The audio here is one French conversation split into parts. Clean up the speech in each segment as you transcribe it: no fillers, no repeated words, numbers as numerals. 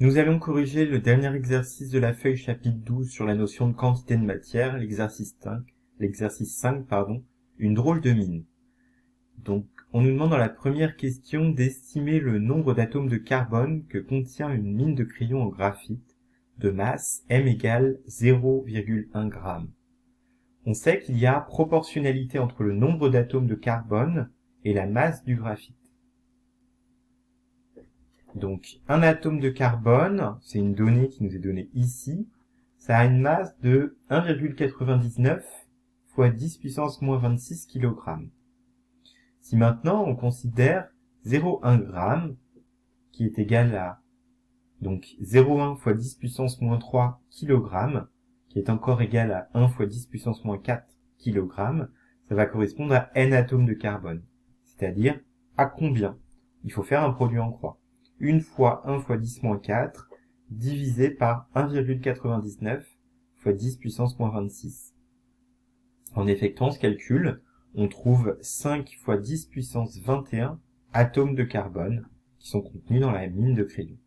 Nous allons corriger le dernier exercice de la feuille chapitre 12 sur la notion de quantité de matière, l'exercice 5, une drôle de mine. Donc, on nous demande dans la première question d'estimer le nombre d'atomes de carbone que contient une mine de crayon en graphite de masse M égale 0,1 g. On sait qu'il y a proportionnalité entre le nombre d'atomes de carbone et la masse du graphite. Donc, un atome de carbone, c'est une donnée qui nous est donnée ici, ça a une masse de 1,99 fois 10 puissance moins 26 kg. Si maintenant on considère 0,1 g, qui est égal à donc 0,1 fois 10 puissance moins 3 kg, qui est encore égal à 1 fois 10 puissance moins 4 kg, ça va correspondre à n atomes de carbone. C'est-à-dire, à combien? Il faut faire un produit en croix. 1 fois 1 fois 10 moins 4, divisé par 1,99 fois 10 puissance moins 26. En effectuant ce calcul, on trouve 5 fois 10 puissance 21 atomes de carbone qui sont contenus dans la mine de crayon.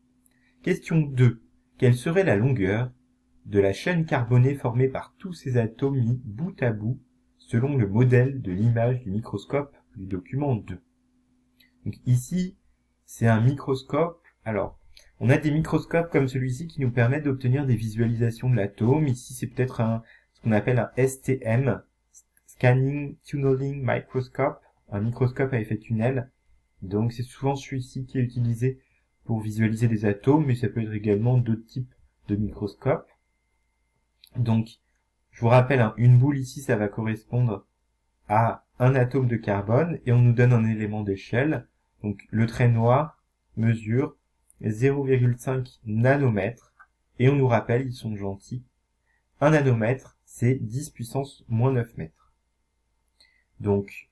Question 2. Quelle serait la longueur de la chaîne carbonée formée par tous ces atomes mis bout à bout selon le modèle de l'image du microscope du document 2? Donc ici, c'est un microscope. Alors, on a des microscopes comme celui-ci qui nous permettent d'obtenir des visualisations de l'atome. Ici, c'est peut-être ce qu'on appelle un STM, Scanning Tunneling Microscope, un microscope à effet tunnel. Donc, c'est souvent celui-ci qui est utilisé pour visualiser des atomes, mais ça peut être également d'autres types de microscopes. Donc, je vous rappelle, une boule ici, ça va correspondre à un atome de carbone, et on nous donne un élément d'échelle. Donc, le trait noir mesure 0,5 nanomètres, et on nous rappelle, ils sont gentils, 1 nanomètre, c'est 10 puissance moins 9 mètres. Donc,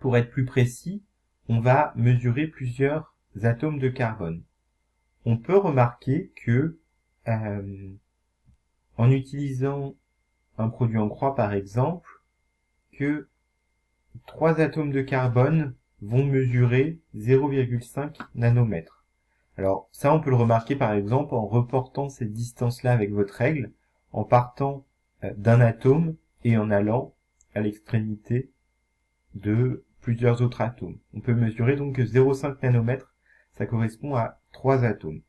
pour être plus précis, on va mesurer plusieurs atomes de carbone. On peut remarquer que, en utilisant un produit en croix par exemple, que 3 atomes de carbone vont mesurer 0,5 nanomètres. Alors ça, on peut le remarquer par exemple en reportant cette distance-là avec votre règle, en partant d'un atome et en allant à l'extrémité de plusieurs autres atomes. On peut mesurer donc que 0,5 nanomètres, ça correspond à 3 atomes.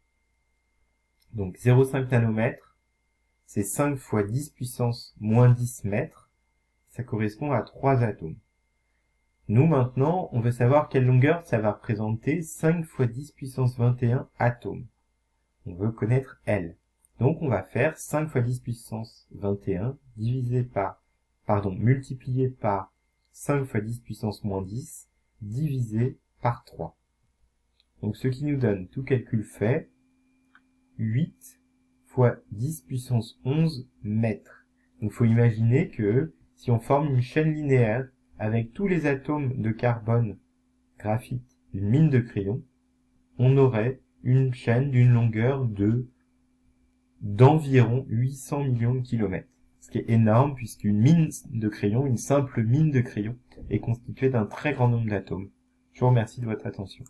Donc 0,5 nanomètres, c'est 5 fois 10 puissance moins 10 mètres, ça correspond à 3 atomes. Nous, maintenant, on veut savoir quelle longueur ça va représenter 5 fois 10 puissance 21 atomes. On veut connaître L. Donc, on va faire 5 fois 10 puissance 21 multiplié par 5 fois 10 puissance moins 10 divisé par 3. Donc, ce qui nous donne, tout calcul fait, 8 fois 10 puissance 11 mètres. Donc, il faut imaginer que si on forme une chaîne linéaire avec tous les atomes de carbone, graphite, d'une mine de crayon, on aurait une chaîne d'une longueur d'environ 800 millions de kilomètres. Ce qui est énorme puisqu'une mine de crayon, une simple mine de crayon, est constituée d'un très grand nombre d'atomes. Je vous remercie de votre attention.